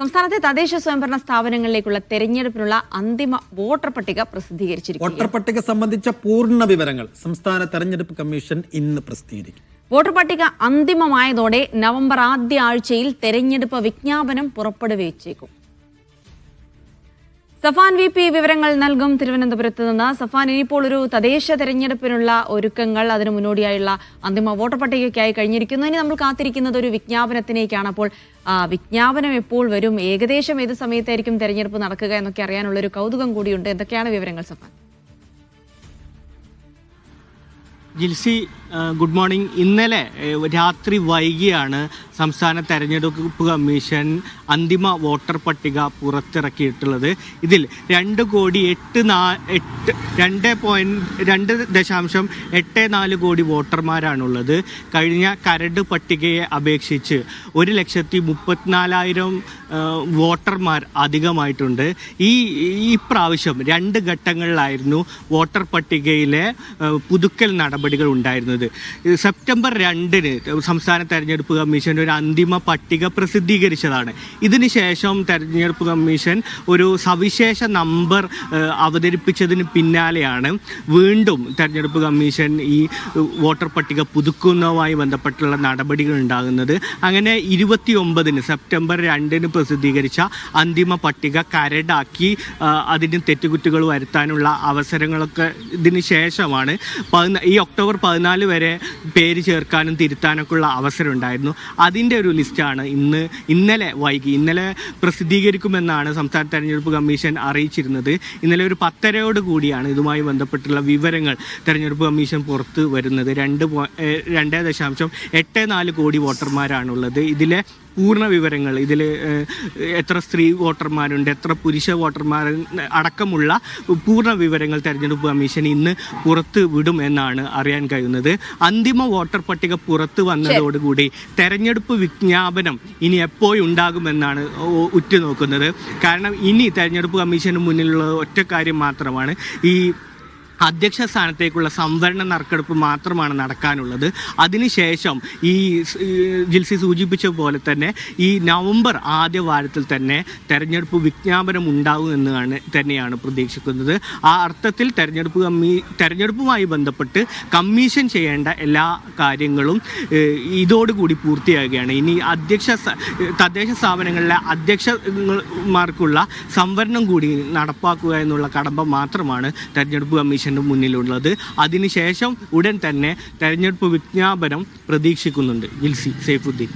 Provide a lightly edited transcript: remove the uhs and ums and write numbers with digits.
സംസ്ഥാനത്തെ തദ്ദേശ സ്വയംഭരണ സ്ഥാപനങ്ങളിലേക്കുള്ള തെരഞ്ഞെടുപ്പിനുള്ള അന്തിമ വോട്ടർ പട്ടിക പ്രസിദ്ധീകരിച്ചിരിക്കുന്നു. വോട്ടർ പട്ടിക സംബന്ധിച്ച പൂർണ്ണ വിവരങ്ങൾ സംസ്ഥാന തെരഞ്ഞെടുപ്പ് കമ്മീഷൻ ഇന്ന് പ്രസിദ്ധീകരിക്കും. വോട്ടർ പട്ടിക അന്തിമമായതോടെ നവംബർ ആദ്യ ആഴ്ചയിൽ തെരഞ്ഞെടുപ്പ് വിജ്ഞാപനം പുറപ്പെടുവിച്ചേക്കും. സഫാൻ വി പി വിവരങ്ങൾ നൽകും തിരുവനന്തപുരത്ത് നിന്ന്. സഫാൻ, ഇനിയിപ്പോൾ ഒരു തദ്ദേശ തെരഞ്ഞെടുപ്പിനുള്ള ഒരുക്കങ്ങൾ, അതിന് മുന്നോടിയായുള്ള അന്തിമ വോട്ടർ പട്ടികയ്ക്കായി കഴിഞ്ഞിരിക്കുന്നു. ഇനി നമ്മൾ കാത്തിരിക്കുന്നത് ഒരു വിജ്ഞാപനത്തിനേക്കാണ്. അപ്പോൾ വിജ്ഞാപനം എപ്പോൾ വരും, ഏകദേശം ഏത് സമയത്തായിരിക്കും തെരഞ്ഞെടുപ്പ് നടക്കുക എന്നൊക്കെ അറിയാനുള്ളൊരു കൗതുകം കൂടിയുണ്ട്. എന്തൊക്കെയാണ് വിവരങ്ങൾ സഫാൻ? Jilsy, good morning. ഇന്നലെ രാത്രി വൈകിയാണ് സംസ്ഥാന തെരഞ്ഞെടുപ്പ് കമ്മീഷൻ അന്തിമ വോട്ടർ പട്ടിക പുറത്തിറക്കിയിട്ടുള്ളത്. ഇതിൽ 2.84 കോടി വോട്ടർമാരാണുള്ളത്. കഴിഞ്ഞ കരട് പട്ടികയെ അപേക്ഷിച്ച് 1,34,000 വോട്ടർമാർ അധികമായിട്ടുണ്ട്. ഈ പ്രാവശ്യം 2 ഘട്ടങ്ങളിലായിരുന്നു വോട്ടർ പട്ടികയിലെ പുതുക്കൽ നടപടികൾ ഉണ്ടായിരുന്നത്. സെപ്റ്റംബർ 2-ന് സംസ്ഥാന തെരഞ്ഞെടുപ്പ് കമ്മീഷൻ ഒരു അന്തിമ പട്ടിക പ്രസിദ്ധീകരിച്ചതാണ്. ഇതിനുശേഷം തെരഞ്ഞെടുപ്പ് കമ്മീഷൻ ഒരു സവിശേഷ നമ്പർ അവതരിപ്പിച്ചതിന് പിന്നാലെയാണ് വീണ്ടും തെരഞ്ഞെടുപ്പ് കമ്മീഷൻ ഈ വോട്ടർ പട്ടിക പുതുക്കുന്നതുമായി ബന്ധപ്പെട്ടുള്ള നടപടികൾ ഉണ്ടാകുന്നത്. അങ്ങനെ 29-ന് സെപ്റ്റംബർ 2-ന് പ്രസിദ്ധീകരിച്ച അന്തിമ പട്ടിക കരടാക്കി അതിന് തെറ്റുകുറ്റുകൾ വരുത്താനുള്ള അവസരങ്ങളൊക്കെ ഇതിന് ശേഷമാണ് ഈ ഒക്ടോബർ 14 വരെ പേര് ചേർക്കാനും തിരുത്താനൊക്കെ ഉള്ള അവസരം ഉണ്ടായിരുന്നു. അതിൻ്റെ ഒരു ലിസ്റ്റാണ് ഇന്നലെ പ്രസിദ്ധീകരിക്കുമെന്നാണ് സംസ്ഥാന തെരഞ്ഞെടുപ്പ് കമ്മീഷൻ അറിയിച്ചിരുന്നത്. ഇന്നലെ ഒരു 10:30 കൂടിയാണ് ഇതുമായി ബന്ധപ്പെട്ടുള്ള വിവരങ്ങൾ തെരഞ്ഞെടുപ്പ് കമ്മീഷൻ പുറത്ത് വരുന്നത്. 2.84 കോടി വോട്ടർമാരാണുള്ളത്. ഇതിലെ പൂർണ്ണ വിവരങ്ങൾ, ഇതിൽ എത്ര സ്ത്രീ വോട്ടർമാരുണ്ട്, എത്ര പുരുഷ വോട്ടർമാർ അടക്കമുള്ള പൂർണ്ണ വിവരങ്ങൾ തെരഞ്ഞെടുപ്പ് കമ്മീഷൻ ഇന്ന് പുറത്ത് വിടും എന്നാണ് അറിയാൻ കഴിയുന്നത്. അന്തിമ വോട്ടർ പട്ടിക പുറത്ത് വന്നതോടുകൂടി തെരഞ്ഞെടുപ്പ് വിജ്ഞാപനം ഇനി എപ്പോഴുണ്ടാകുമെന്നാണ് ഉറ്റുനോക്കുന്നത്. കാരണം ഇനി തെരഞ്ഞെടുപ്പ് കമ്മീഷന് മുന്നിലുള്ള ഒറ്റ കാര്യം മാത്രമാണ്, ഈ അധ്യക്ഷ സ്ഥാനത്തേക്കുള്ള സംവരണ നറുക്കെടുപ്പ് മാത്രമാണ് നടക്കാനുള്ളത്. അതിനുശേഷം ഈ ജിൽസി സൂചിപ്പിച്ച പോലെ തന്നെ ഈ നവംബർ ആദ്യ വാരത്തിൽ തന്നെ തെരഞ്ഞെടുപ്പ് വിജ്ഞാപനം ഉണ്ടാകുമെന്നാണ് തന്നെയാണ് പ്രതീക്ഷിക്കുന്നത്. ആ അർത്ഥത്തിൽ തെരഞ്ഞെടുപ്പുമായി ബന്ധപ്പെട്ട് കമ്മീഷൻ ചെയ്യേണ്ട എല്ലാ കാര്യങ്ങളും ഇതോടുകൂടി പൂർത്തിയാകുകയാണ്. ഇനി തദ്ദേശ സ്ഥാപനങ്ങളിലെ അധ്യക്ഷന്മാർക്കുള്ള സംവരണം കൂടി നടപ്പാക്കുക എന്നുള്ള കടമ്പ മാത്രമാണ് തെരഞ്ഞെടുപ്പ് കമ്മീഷൻ മുന്നിലുള്ളത്. അതിനുശേഷം ഉടൻ തന്നെ തെരഞ്ഞെടുപ്പ് വിജ്ഞാപനം പ്രതീക്ഷിക്കുന്നുണ്ട്. ജിൽസി, സൈഫുദ്ദീൻ.